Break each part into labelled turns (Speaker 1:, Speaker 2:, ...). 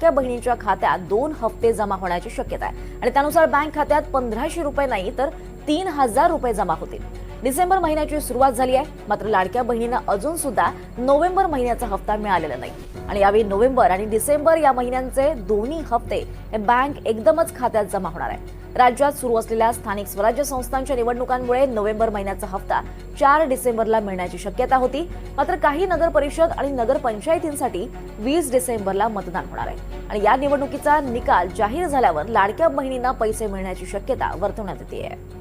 Speaker 1: लाडक्या बहिणींच्या खात्यात 2 हप्ते जमा होण्याची शक्यता आहे आणि त्यानुसार बँक खात्यात 1500 रुपये नाही तर 3000 रुपये जमा होतील। डिसेंबर महिन्याची सुरुवात झाली आहे, मात्र लाडक्या बहिणींना अजून सुद्धा नोव्हेंबर महिन्याचा हप्ता मिळालेला नाही आणि यावेळी नोव्हेंबर आणि डिसेंबर या महिन्यांचे दोन्ही हप्ते हे बँक एकदमच खात्यात जमा होणार आहे। राज्यात सुरू असलेल्या स्थानिक स्वराज्य संस्थांच्या निवडणुकांमुळे नोव्हेंबर महिन्याचा हप्ता 4 डिसेंबरला मिळण्याची शक्यता होती, मात्र काही नगर परिषद आणि नगरपंचायतींसाठी 20 डिसेंबरला मतदान होणार आहे आणि या निवडणुकीचा निकाल जाहीर झाल्यावर लाडक्या बहिणींना पैसे मिळण्याची शक्यता वर्तवण्यात येते आहे।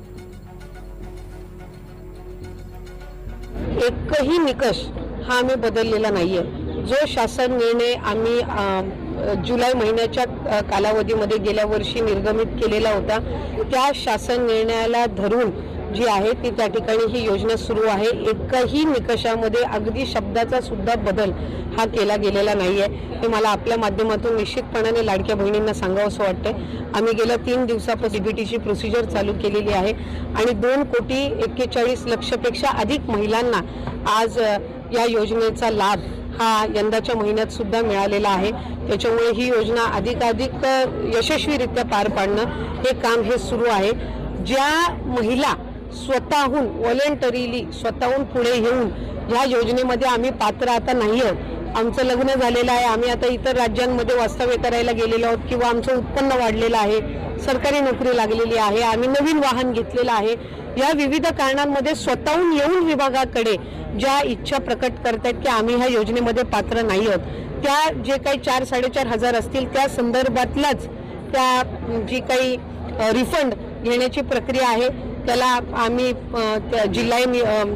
Speaker 2: एकही निकष हा आम्ही बदललेला नाहीये। जो शासन निर्णय आम्ही जुलै महिन्याच्या कालावधीमध्ये गेल्या वर्षी निर्गमित केलेला होता, त्या शासन निर्णयाला धरून जी आहे ती त्या ठिकाणी ही योजना सुरू आहे। एकही निकषामध्ये अगदी शब्दाचा सुद्धा बदल हा केला गेलेला नाहीये। हे मला आपल्या माध्यमातून निश्चितपणाने लाडक्या बहिणींना सांगावंसं वाटतंय। आम्ही गेल्या 3 दिवसापासून डीबीटीची प्रोसिजर चालू केलेली आहे आणि 2,41,00,000पेक्षा अधिक महिलांना आज या योजनेचा लाभ हा यंदाच्या महिन्यात सुद्धा मिळालेला आहे। त्याच्यामुळे ही योजना अधिकाधिक यशस्वीरित्या पार पाडणं हे काम हे सुरू आहे। ज्या महिला स्वतःहून व्हॉलंटरीली स्वतःहून पुढे येऊन या योजनेमध्ये आम्ही पात्र आता नाही आहोत, आमचं लग्न झालेलं आहे, आम्ही आता इतर राज्यांमध्ये वास्तव्य करायला गेलेलो आहोत किंवा आमचं उत्पन्न वाढलेलं आहे, सरकारी नोकरी लागलेली आहे, आम्ही नवीन वाहन घेतलेलं आहे, या विविध कारणांमध्ये स्वतःहून येऊन विभागाकडे ज्या इच्छा प्रकट करतात की आम्ही ह्या योजनेमध्ये पात्र नाही आहोत, त्या जे काही 4-4.5 हजार असतील त्या संदर्भातलाच त्या जी काही रिफंड घेण्याची प्रक्रिया आहे त्याला आम्ही जिल्हा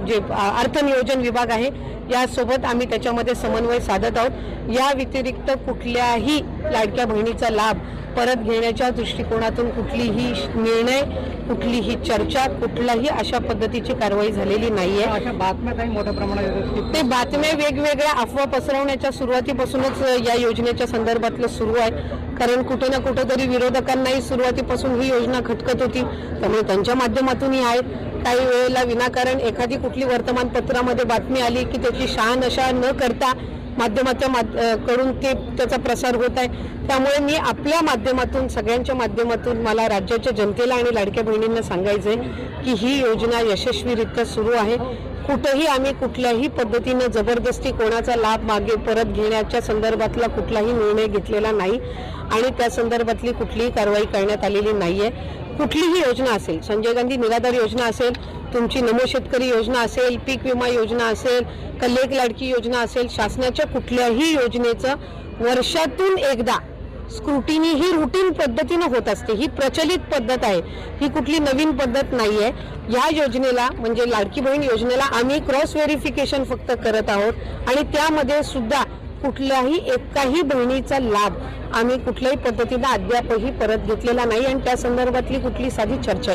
Speaker 2: जे अर्थ नियोजन विभाग आहे यासोबत आम्ही त्याच्यामध्ये समन्वय साधत आहोत। या व्यतिरिक्त कुठल्याही लाडक्या बहिणीचा लाभ परत घेण्याच्या दृष्टिकोनातून कुठलीही निर्णय, कुठलीही चर्चा, कुठलाही अशा पद्धतीची कारवाई झालेली नाहीये।
Speaker 3: अशा बातम्या काही मोठ्या प्रमाणात येतात,
Speaker 2: ते बातम्या वेगवेगळ्या अफवा पसरवण्याच्या सुरुवातीपासूनच या योजनेच्या संदर्भातलं सुरू आहे। कारण कुठे ना कुठे तरी विरोधकांनाही सुरुवातीपासून ही योजना खटकत होती, त्यामुळे त्यांच्या माध्यमातूनही आहेत। काही वेळेला विनाकारण एखादी कुठली वर्तमानपत्रामध्ये बातमी आली की त्याची शहानिशा न करता माध्यमाच्या कडून त्याचा प्रसार होत आहे। त्यामुळे मी आपल्या माध्यमातून सगळ्यांच्या माध्यमातून मला राज्याच्या जनतेला आणि लाडक्या बहिणींना सांगायचंय की ही योजना यशस्वीरित्या सुरू आहे। कुठेही आम्ही कुठल्याही पद्धतीने जबरदस्ती कोणाचा लाभ मागे परत घेण्याच्या संदर्भातला कुठलाही निर्णय घेतलेला नाही आणि त्या संदर्भातली कुठलीही कारवाई करण्यात आलेली नाहीये। कुठलीही योजना असेल, संजय गांधी निराधार योजना असेल, तुमची नमो शेतकरी योजना असेल, पीक विमा योजना असेल, कल्लेक लाडकी योजना असेल, शासनाच्या कुठल्याही योजनेचं वर्षातून एकदा स्क्रुटिनी ही रूटीन पद्धतीने होत असते। ही प्रचलित पद्धत आहे, ही कुठली नवीन पद्धत नाहीये। या योजनेला म्हणजे लाडकी बहीण योजनेला आम्ही क्रॉस व्हेरिफिकेशन फक्त करत आहोत आणि त्यामध्ये सुद्धा कुठल्याही एकाही बहिणीचा लाभ आम्ही कुठल्याही पद्धतीने अद्यापही परत घेतलेला नाही आणि त्या संदर्भातली कुठली साधी चर्चा